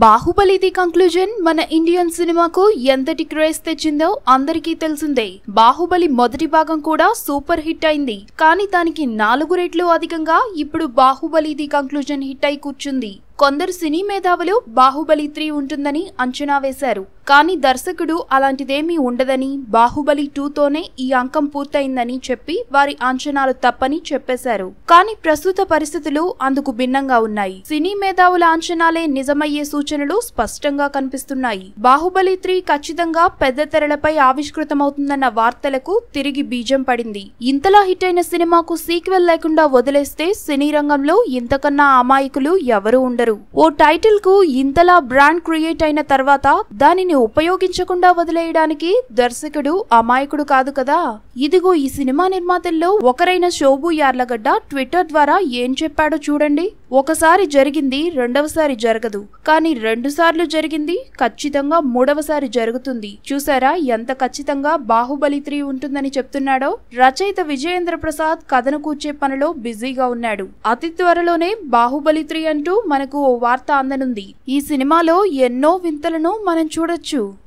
Baahubali conclusion మన Indian సినిమాకు ఎంతటి క్రేజ్ తెచ్చిందో అందరికీ తెలిసిందే. బాహుబలి మొదటి భాగం కూడా సూపర్ హిట్ అయింది. కానీ దానికి 4 రెట్లు అధికంగా ఇప్పుడు బాహుబలి కంక్లూజన్ హిట్ అయి కూర్చుంది. కొందరు సినీ మేధావులు బాహుబలి 3 ఉంటుందని అంచనా వేశారు. కానీ దర్శకుడు అలాంటిదేమీ ఉండదని, బాహుబలి 2తోనే ఈ అంకం పూర్తయిందని చెప్పి వారి అంచనాలు తప్పని చెప్పేశారు. కానీ ప్రస్తుత పరిస్థితులు అందుకు భిన్నంగా ఉన్నాయి. సినీ మేధావుల అంచనాలే నిజమయ్యే సూచనలు స్పష్టంగా కనిపిస్తున్నాయి. బాహుబలి 3 ఖచ్చితంగా పెద్ద తెరలపై ఆవిష్కృతమవుతుందన్న వార్తలకు తిరిగి బీజం పడింది. ఇంతలా హిట్ అయిన సినిమాకు సీక్వెల్ లేకుండా వదిలేస్తే సినీ రంగంలో ఇంతకన్నా అమాయకులు ఎవరూ ఉండరు. ఓ టైటిల్ కు ఇంతలా బ్రాండ్ క్రియేట్ అయిన తర్వాత దానిని ఉపయోగించకుండా వదిలేయడానికి దర్శకుడు అమాయకుడు కాదు కదా. ఇదిగో ఈ సినిమా నిర్మాతల్లో ఒకరైన శోభు యార్లగడ్డ ట్విట్టర్ ద్వారా ఏం చెప్పాడో చూడండి. ఒకసారి జరిగింది రెండవసారి జరగదు, కానీ 2 సార్లు జరిగింది ఖచ్చితంగా 3వసారి జరుగుతుంది. చూసారా ఎంత ఖచ్చితంగా బాహుబలి 3 ఉంటుందని చెప్తున్నాడో. రచయిత విజయేంద్ర ప్రసాద్ కథను కూర్చే పనిలో బిజీగా ఉన్నాడు. అతి త్వరలోనే బాహుబలి 3 అంటూ మనకు ఓ వార్త అందనుంది. ఈ సినిమాలో ఎన్నో వింతలను మనం చూడొచ్చు.